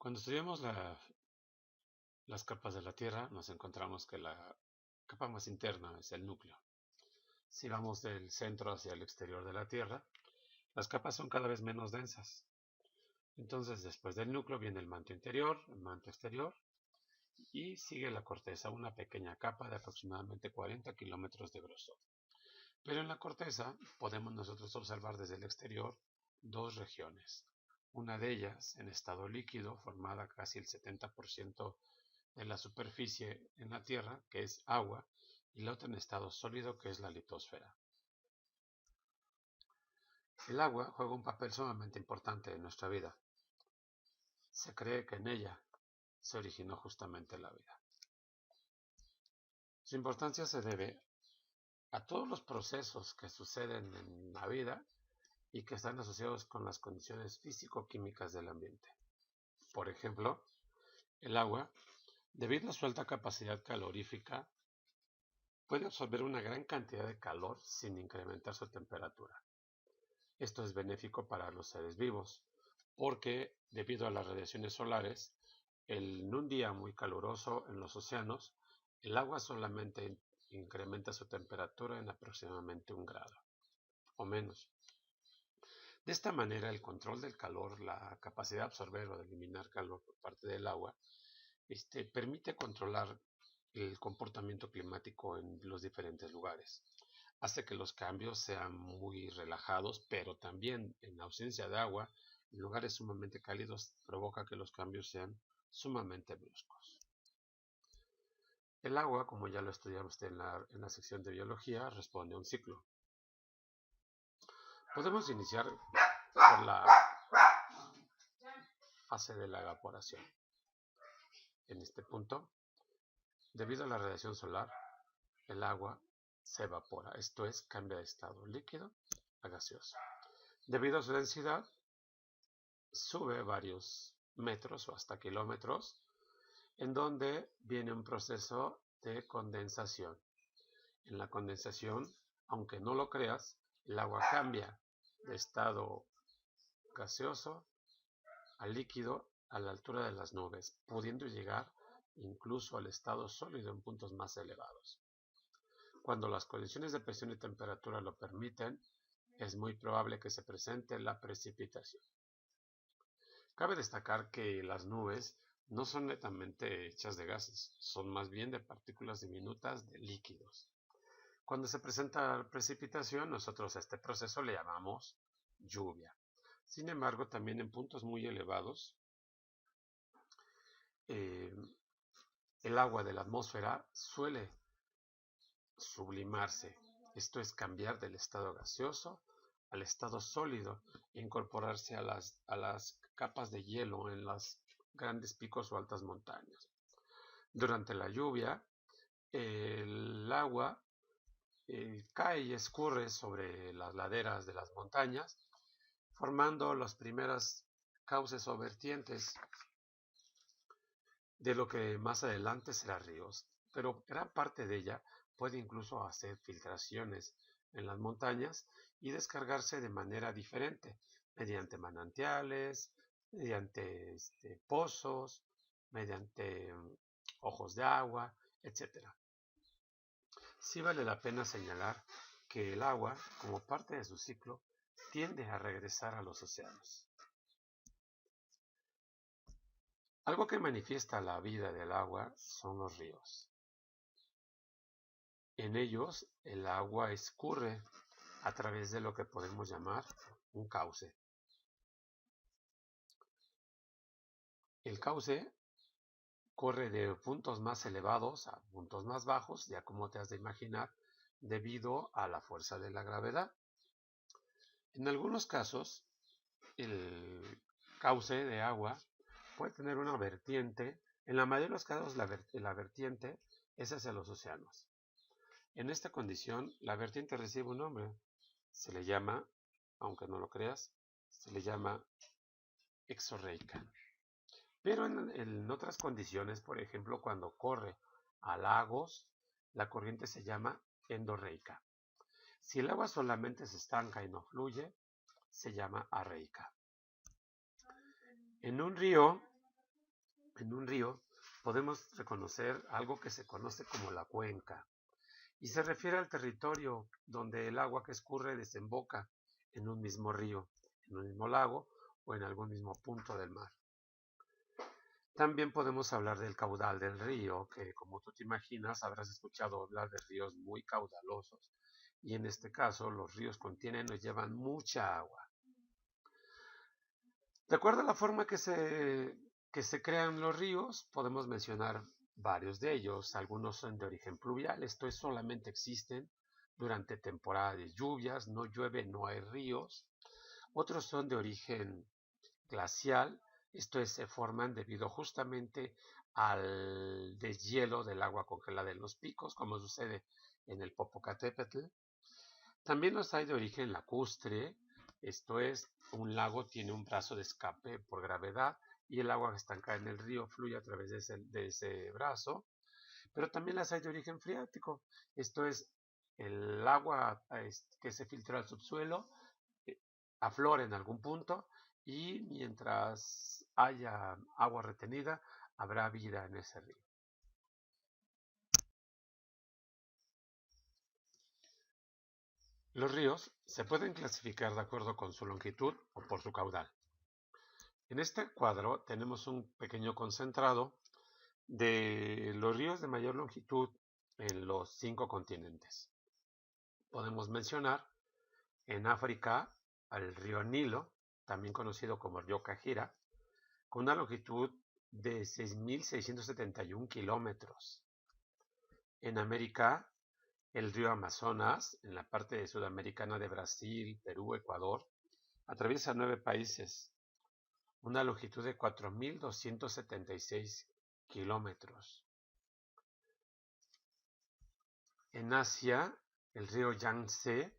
Cuando estudiamos las capas de la Tierra, nos encontramos que la capa más interna es el núcleo. Si vamos del centro hacia el exterior de la Tierra, las capas son cada vez menos densas. Entonces, después del núcleo viene el manto interior, el manto exterior, y sigue la corteza, una pequeña capa de aproximadamente 40 kilómetros de grosor. Pero en la corteza podemos nosotros observar desde el exterior dos regiones. Una de ellas en estado líquido, formada casi el 70% de la superficie en la Tierra, que es agua, y la otra en estado sólido, que es la litosfera. El agua juega un papel sumamente importante en nuestra vida. Se cree que en ella se originó justamente la vida. Su importancia se debe a todos los procesos que suceden en la vida y que están asociados con las condiciones físico-químicas del ambiente. Por ejemplo, el agua, debido a su alta capacidad calorífica, puede absorber una gran cantidad de calor sin incrementar su temperatura. Esto es benéfico para los seres vivos, porque debido a las radiaciones solares, en un día muy caluroso en los océanos, el agua solamente incrementa su temperatura en aproximadamente 1 grado o menos. De esta manera, el control del calor, la capacidad de absorber o de eliminar calor por parte del agua, permite controlar el comportamiento climático en los diferentes lugares. Hace que los cambios sean muy relajados, pero también en ausencia de agua, en lugares sumamente cálidos, provoca que los cambios sean sumamente bruscos. El agua, como ya lo estudiamos en la sección de biología, responde a un ciclo. Podemos iniciar por la fase de la evaporación. En este punto, debido a la radiación solar, el agua se evapora, esto es, cambia de estado líquido a gaseoso. Debido a su densidad, sube varios metros o hasta kilómetros, en donde viene un proceso de condensación. En la condensación, aunque no lo creas, el agua cambia de estado gaseoso a líquido a la altura de las nubes, pudiendo llegar incluso al estado sólido en puntos más elevados. Cuando las condiciones de presión y temperatura lo permiten, es muy probable que se presente la precipitación. Cabe destacar que las nubes no son netamente hechas de gases, son más bien de partículas diminutas de líquidos. Cuando se presenta precipitación, nosotros a este proceso le llamamos lluvia. Sin embargo, también en puntos muy elevados, el agua de la atmósfera suele sublimarse, esto es cambiar del estado gaseoso al estado sólido e incorporarse a las capas de hielo en los grandes picos o altas montañas. Durante la lluvia, el agua cae y escurre sobre las laderas de las montañas, formando las primeras cauces o vertientes de lo que más adelante será ríos, pero gran parte de ella puede incluso hacer filtraciones en las montañas y descargarse de manera diferente, mediante manantiales, mediante pozos, mediante ojos de agua, etc. Sí vale la pena señalar que el agua, como parte de su ciclo, tiende a regresar a los océanos. Algo que manifiesta la vida del agua son los ríos. En ellos, el agua escurre a través de lo que podemos llamar un cauce. El cauce corre de puntos más elevados a puntos más bajos, ya como te has de imaginar, debido a la fuerza de la gravedad. En algunos casos, el cauce de agua puede tener una vertiente. En la mayoría de los casos, la vertiente es hacia los océanos. En esta condición, la vertiente recibe un nombre. Se le llama, aunque no lo creas, se le llama exorreica. Pero en otras condiciones, por ejemplo, cuando corre a lagos, la corriente se llama endorreica. Si el agua solamente se estanca y no fluye, se llama arreica. En un río, En un río podemos reconocer algo que se conoce como la cuenca, y se refiere al territorio donde el agua que escurre desemboca en un mismo río, en un mismo lago o en algún mismo punto del mar. También podemos hablar del caudal del río, que como tú te imaginas habrás escuchado hablar de ríos muy caudalosos, y en este caso los ríos contienen o llevan mucha agua. De acuerdo a la forma que se crean los ríos, podemos mencionar varios de ellos. Algunos son de origen pluvial, esto es, solamente existen durante temporada de lluvias, no llueve, no hay ríos. Otros son de origen glacial, esto es, se forman debido justamente al deshielo del agua congelada en los picos, como sucede en el Popocatépetl. También los hay de origen lacustre, esto es, un lago tiene un brazo de escape por gravedad y el agua estancada en el río fluye a través de ese brazo. Pero también las hay de origen freático, esto es, el agua que se filtra al subsuelo aflora en algún punto y mientras haya agua retenida habrá vida en ese río. Los ríos se pueden clasificar de acuerdo con su longitud o por su caudal. En este cuadro tenemos un pequeño concentrado de los ríos de mayor longitud en los 5 continentes. Podemos mencionar en África al río Nilo, también conocido como río Cajira, con una longitud de 6.671 kilómetros. En América, el río Amazonas, en la parte sudamericana de Brasil, Perú, Ecuador, atraviesa 9 países, una longitud de 4.276 kilómetros. En Asia, el río Yangtze,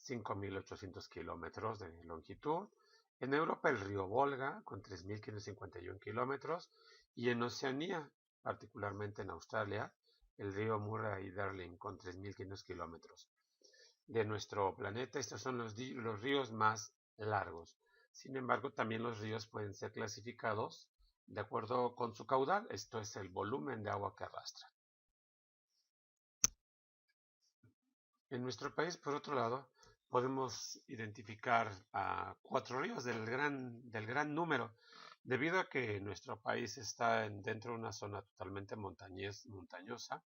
5.800 kilómetros de longitud. En Europa, el río Volga, con 3.551 kilómetros. Y en Oceanía, particularmente en Australia, el río Murray Darling, con 3.500 kilómetros. De nuestro planeta, estos son los ríos más largos. Sin embargo, también los ríos pueden ser clasificados de acuerdo con su caudal, esto es, el volumen de agua que arrastran. En nuestro país, por otro lado, podemos identificar a 4 ríos del gran número, debido a que nuestro país está dentro de una zona totalmente montañosa.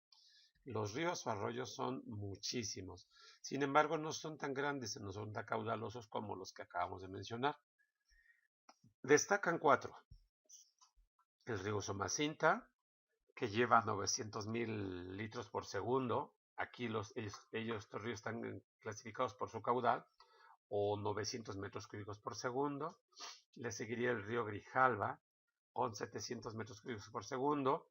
Los ríos o arroyos son muchísimos, sin embargo no son tan grandes, no son tan caudalosos como los que acabamos de mencionar. Destacan 4. El río Usumacinta, que lleva 900.000 litros por segundo. Aquí estos ríos están clasificados por su caudal, o 900 metros cúbicos por segundo. Le seguiría el río Grijalva, con 700 metros cúbicos por segundo.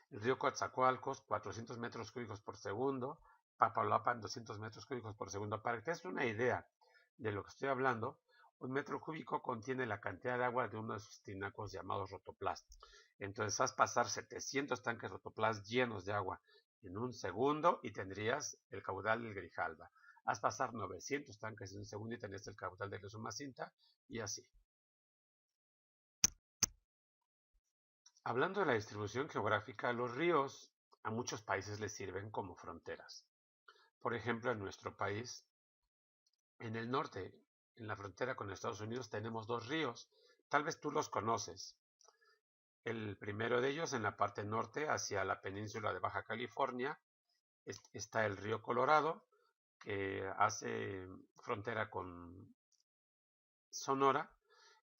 El río Coatzacoalcos, 400 metros cúbicos por segundo. Papaloapan, 200 metros cúbicos por segundo. Para que te des una idea de lo que estoy hablando, un metro cúbico contiene la cantidad de agua de uno de sus tinacos llamados Rotoplas. Entonces haz pasar 700 tanques Rotoplas llenos de agua en un segundo y tendrías el caudal del Grijalva. Haz pasar 900 tanques en un segundo y tendrías el caudal del Usumacinta, y así. Hablando de la distribución geográfica, los ríos a muchos países les sirven como fronteras. Por ejemplo, en nuestro país, en el norte, en la frontera con Estados Unidos, tenemos 2 ríos. Tal vez tú los conoces. El primero de ellos, en la parte norte, hacia la península de Baja California, está el río Colorado, que hace frontera con Sonora,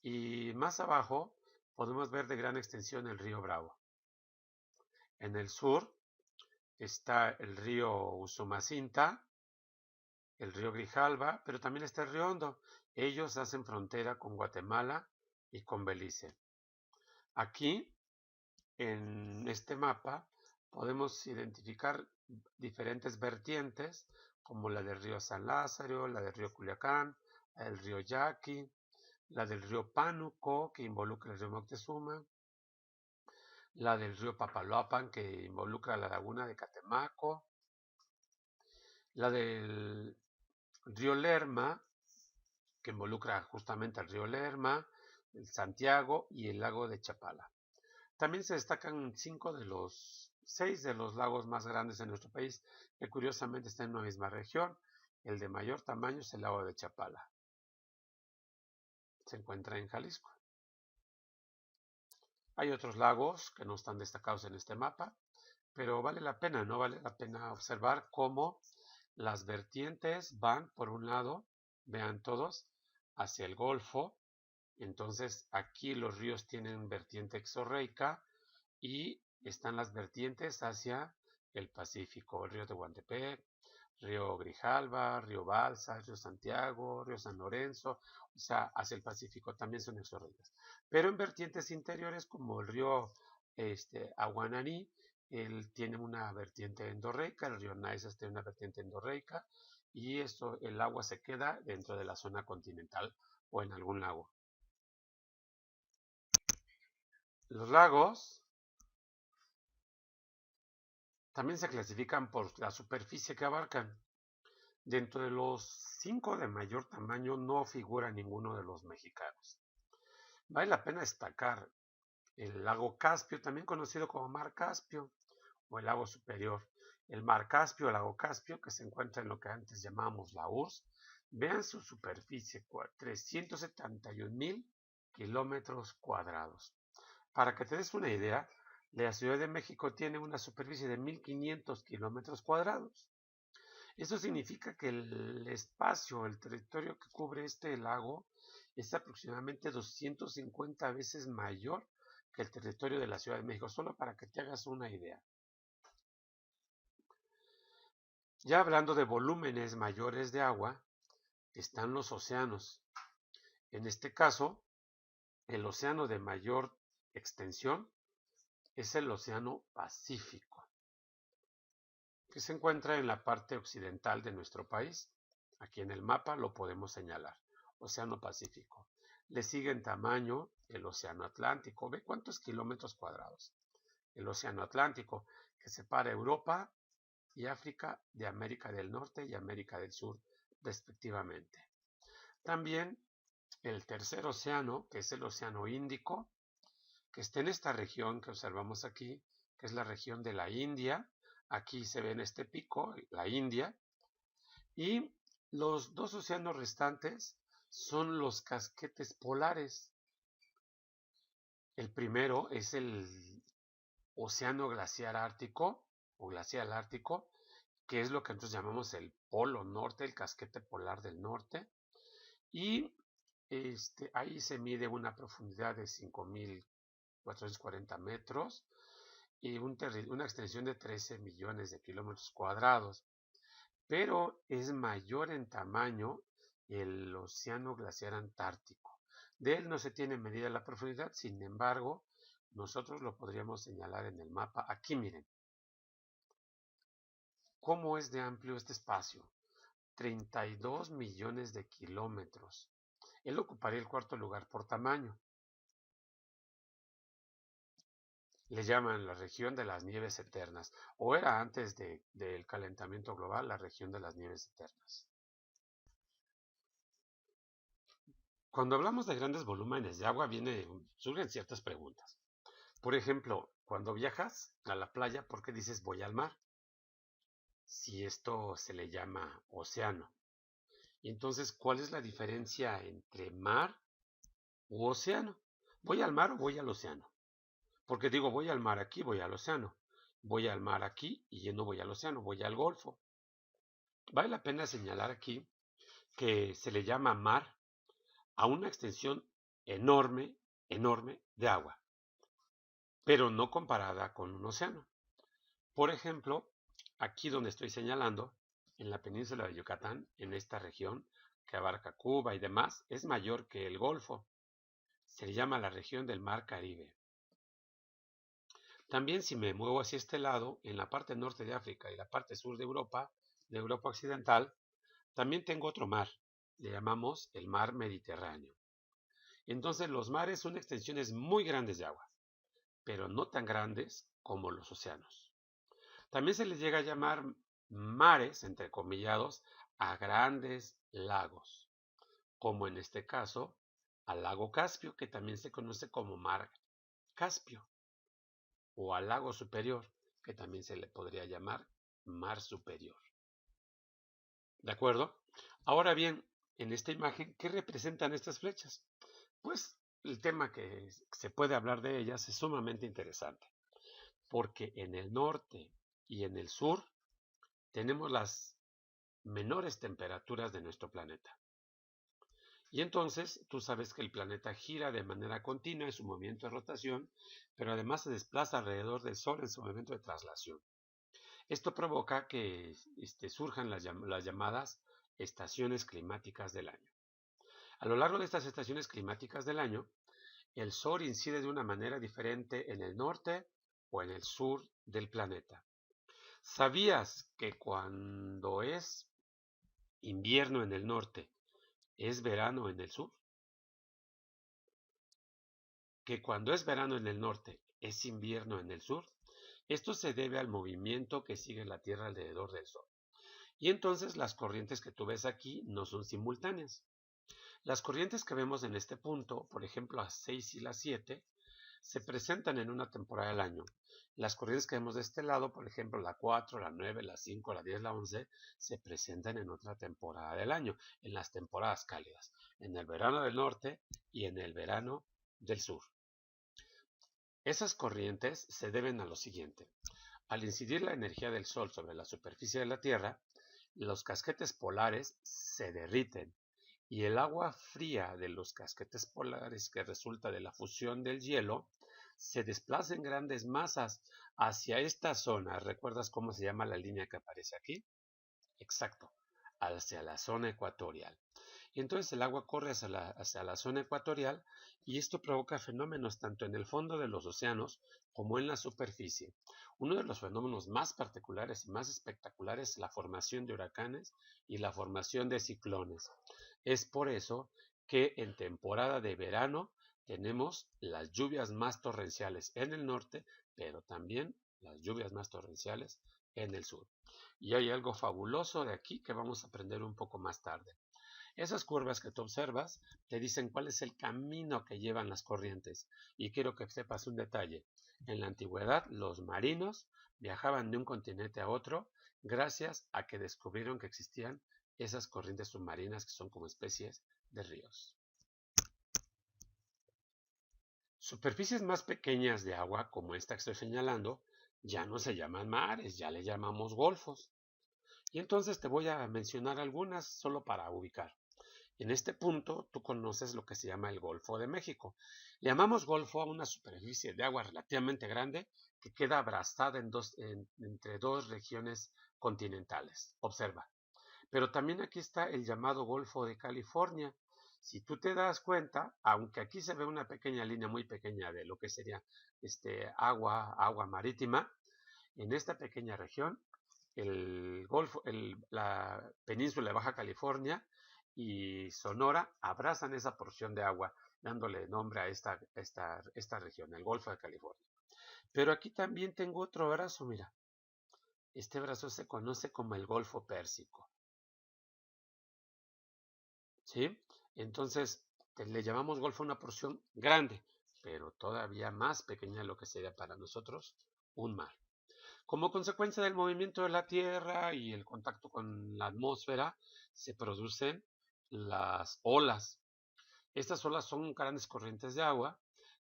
y más abajo podemos ver de gran extensión el río Bravo. En el sur está el río Usumacinta, el río Grijalva, pero también está el río Hondo. Ellos hacen frontera con Guatemala y con Belice. Aquí, en este mapa, podemos identificar diferentes vertientes, como la del río San Lázaro, la del río Culiacán, el río Yaqui, la del río Pánuco, que involucra el río Moctezuma, la del río Papaloapan, que involucra la laguna de Catemaco, la del río Lerma, que involucra justamente al río Lerma, el Santiago y el lago de Chapala. También se destacan 6 de los lagos más grandes en nuestro país, que curiosamente están en una misma región. El de mayor tamaño es el lago de Chapala. Se encuentra en Jalisco. Hay otros lagos que no están destacados en este mapa, pero vale la pena, ¿no? Vale la pena observar cómo las vertientes van, por un lado, vean todos, hacia el Golfo. Entonces aquí los ríos tienen vertiente exorreica y están las vertientes hacia el Pacífico, el río Tehuantepec, río Grijalva, río Balsas, río Santiago, río San Lorenzo, o sea, hacia el Pacífico también son exorreicas. Pero en vertientes interiores como el río Aguananí, él tiene una vertiente endorreica, el río Naizas tiene una vertiente endorreica y el agua se queda dentro de la zona continental o en algún lago. Los lagos también se clasifican por la superficie que abarcan. Dentro de los 5 de mayor tamaño no figura ninguno de los mexicanos. Vale la pena destacar el lago Caspio, también conocido como Mar Caspio o el lago superior. El Mar Caspio, el lago Caspio, que se encuentra en lo que antes llamábamos la URSS. Vean su superficie, 371,000 kilómetros cuadrados. Para que te des una idea, la Ciudad de México tiene una superficie de 1,500 kilómetros cuadrados. Eso significa que el espacio, el territorio que cubre este lago es aproximadamente 250 veces mayor que el territorio de la Ciudad de México, solo para que te hagas una idea. Ya hablando de volúmenes mayores de agua, están los océanos. En este caso, el océano de mayor extensión es el Océano Pacífico, que se encuentra en la parte occidental de nuestro país. Aquí en el mapa lo podemos señalar, Océano Pacífico. Le sigue en tamaño el Océano Atlántico. Ve cuántos kilómetros cuadrados. El Océano Atlántico, que separa Europa y África de América del Norte y América del Sur, respectivamente. También el tercer océano, que es el Océano Índico, que está en esta región que observamos aquí, que es la región de la India. Aquí se ve en este pico, la India. Y los dos océanos restantes son los casquetes polares. El primero es el Océano Glaciar Ártico o Glacial Ártico, que es lo que nosotros llamamos el Polo Norte, el casquete polar del norte. Y ahí se mide una profundidad de 5,440 metros y una extensión de 13 millones de kilómetros cuadrados. Pero es mayor en tamaño el Océano Glaciar Antártico. De él no se tiene medida la profundidad, sin embargo, nosotros lo podríamos señalar en el mapa. Aquí miren. ¿Cómo es de amplio este espacio? 32 millones de kilómetros. Él ocuparía el cuarto lugar por tamaño. Le llaman la región de las nieves eternas, o era antes del calentamiento global la región de las nieves eternas. Cuando hablamos de grandes volúmenes de agua surgen ciertas preguntas. Por ejemplo, cuando viajas a la playa, ¿por qué dices voy al mar? Si esto se le llama océano. Y entonces, ¿cuál es la diferencia entre mar u océano? ¿Voy al mar o voy al océano? Porque digo, voy al mar aquí, voy al océano. Voy al mar aquí y yo no voy al océano, voy al Golfo. Vale la pena señalar aquí que se le llama mar a una extensión enorme, enorme de agua, pero no comparada con un océano. Por ejemplo, aquí donde estoy señalando, en la península de Yucatán, en esta región que abarca Cuba y demás, es mayor que el Golfo. Se le llama la región del Mar Caribe. También si me muevo hacia este lado, en la parte norte de África y la parte sur de Europa Occidental, también tengo otro mar, le llamamos el mar Mediterráneo. Entonces los mares son extensiones muy grandes de agua, pero no tan grandes como los océanos. También se les llega a llamar mares, entrecomillados, a grandes lagos, como en este caso al lago Caspio, que también se conoce como mar Caspio, o al lago superior, que también se le podría llamar mar superior. ¿De acuerdo? Ahora bien, en esta imagen, ¿qué representan estas flechas? Pues el tema que se puede hablar de ellas es sumamente interesante, porque en el norte y en el sur tenemos las menores temperaturas de nuestro planeta. Y entonces tú sabes que el planeta gira de manera continua en su movimiento de rotación, pero además se desplaza alrededor del Sol en su movimiento de traslación. Esto provoca que surjan las llamadas estaciones climáticas del año. A lo largo de estas estaciones climáticas del año, el Sol incide de una manera diferente en el norte o en el sur del planeta. ¿Sabías que cuando es invierno en el norte, es verano en el sur? Que cuando es verano en el norte, es invierno en el sur. Esto se debe al movimiento que sigue la Tierra alrededor del Sol. Y entonces las corrientes que tú ves aquí no son simultáneas. Las corrientes que vemos en este punto, por ejemplo las 6 y las 7, se presentan en una temporada del año. Las corrientes que vemos de este lado, por ejemplo la 4, la 9, la 5, la 10, la 11, se presentan en otra temporada del año, en las temporadas cálidas, en el verano del norte y en el verano del sur. Esas corrientes se deben a lo siguiente. Al incidir la energía del Sol sobre la superficie de la Tierra, los casquetes polares se derriten y el agua fría de los casquetes polares que resulta de la fusión del hielo se desplaza en grandes masas hacia esta zona. ¿Recuerdas cómo se llama la línea que aparece aquí? Exacto, hacia la zona ecuatorial. Y entonces el agua corre hacia la zona ecuatorial y esto provoca fenómenos tanto en el fondo de los océanos como en la superficie. Uno de los fenómenos más particulares y más espectaculares es la formación de huracanes y la formación de ciclones. Es por eso que en temporada de verano tenemos las lluvias más torrenciales en el norte, pero también las lluvias más torrenciales en el sur. Y hay algo fabuloso de aquí que vamos a aprender un poco más tarde. Esas curvas que tú observas te dicen cuál es el camino que llevan las corrientes. Y quiero que sepas un detalle. En la antigüedad, los marinos viajaban de un continente a otro gracias a que descubrieron que existían esas corrientes submarinas que son como especies de ríos. Superficies más pequeñas de agua, como esta que estoy señalando, ya no se llaman mares, ya le llamamos golfos. Y entonces te voy a mencionar algunas solo para ubicar. En este punto, tú conoces lo que se llama el Golfo de México. Le llamamos golfo a una superficie de agua relativamente grande que queda abrazada entre dos regiones continentales. Observa. Pero también aquí está el llamado Golfo de California. Si tú te das cuenta, aunque aquí se ve una pequeña línea muy pequeña de lo que sería agua marítima, en esta pequeña región, la península de Baja California y Sonora abrazan esa porción de agua, dándole nombre a esta región, el Golfo de California. Pero aquí también tengo otro brazo, mira. Este brazo se conoce como el Golfo Pérsico. ¿Sí? Entonces, le llamamos Golfo a una porción grande, pero todavía más pequeña de lo que sería para nosotros un mar. Como consecuencia del movimiento de la Tierra y el contacto con la atmósfera, se producen las olas. Estas olas son grandes corrientes de agua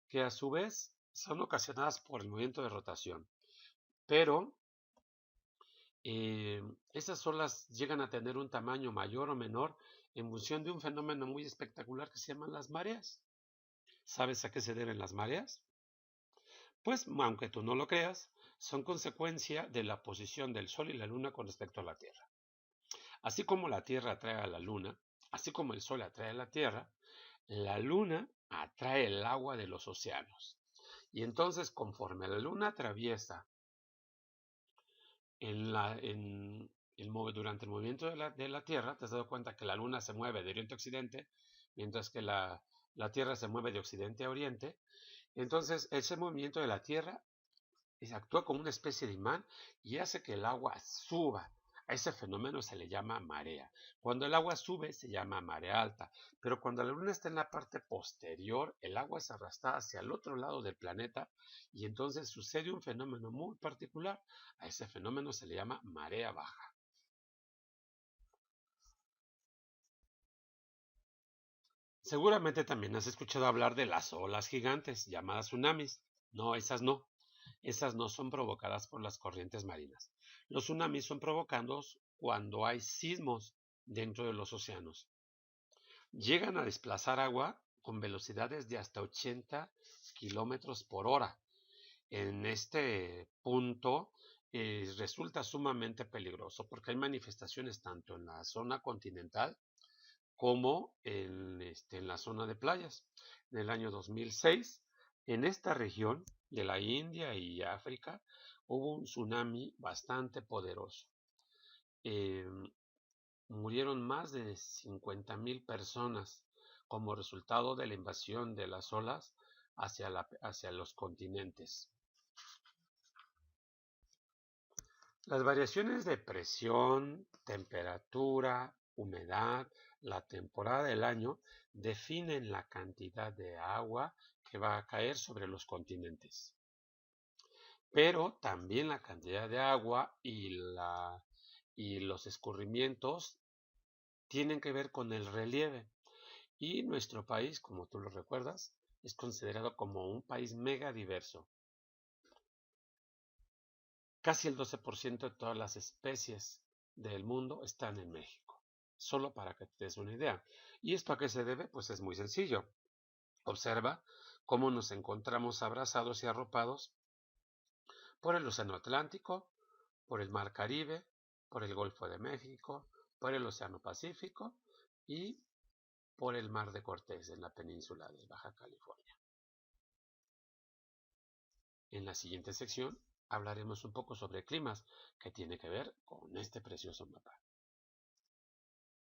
que a su vez son ocasionadas por el movimiento de rotación. Pero esas olas llegan a tener un tamaño mayor o menor en función de un fenómeno muy espectacular que se llaman las mareas. ¿Sabes a qué se deben las mareas? Pues, aunque tú no lo creas, son consecuencia de la posición del Sol y la Luna con respecto a la Tierra. Así como la Tierra atrae a la Luna, así como el Sol atrae a la Tierra, la Luna atrae el agua de los océanos. Y entonces, conforme la Luna atraviesa durante el movimiento de la Tierra, te has dado cuenta que la Luna se mueve de oriente a occidente, mientras que la Tierra se mueve de occidente a oriente. Entonces, ese movimiento de la Tierra actúa como una especie de imán y hace que el agua suba. A ese fenómeno se le llama marea. Cuando el agua sube se llama marea alta, pero cuando la luna está en la parte posterior, el agua es arrastrada hacia el otro lado del planeta y entonces sucede un fenómeno muy particular. A ese fenómeno se le llama marea baja. Seguramente también has escuchado hablar de las olas gigantes, llamadas tsunamis. No, esas no. Esas no son provocadas por las corrientes marinas. Los tsunamis son provocados cuando hay sismos dentro de los océanos. Llegan a desplazar agua con velocidades de hasta 80 kilómetros por hora. En este punto resulta sumamente peligroso porque hay manifestaciones tanto en la zona continental como en la zona de playas. En el año 2006, en esta región de la India y África, hubo un tsunami bastante poderoso. Eh, Murieron más de 50.000 personas como resultado de la invasión de las olas hacia los continentes. Las variaciones de presión, temperatura, humedad, la temporada del año definen la cantidad de agua que va a caer sobre los continentes. Pero también la cantidad de agua y los escurrimientos tienen que ver con el relieve. Y nuestro país, como tú lo recuerdas, es considerado como un país mega diverso. Casi el 12% de todas las especies del mundo están en México, solo para que te des una idea. ¿Y esto a qué se debe? Pues es muy sencillo. Observa cómo nos encontramos abrazados y arropados por el Océano Atlántico, por el Mar Caribe, por el Golfo de México, por el Océano Pacífico y por el Mar de Cortés en la península de Baja California. En la siguiente sección hablaremos un poco sobre climas, que tiene que ver con este precioso mapa.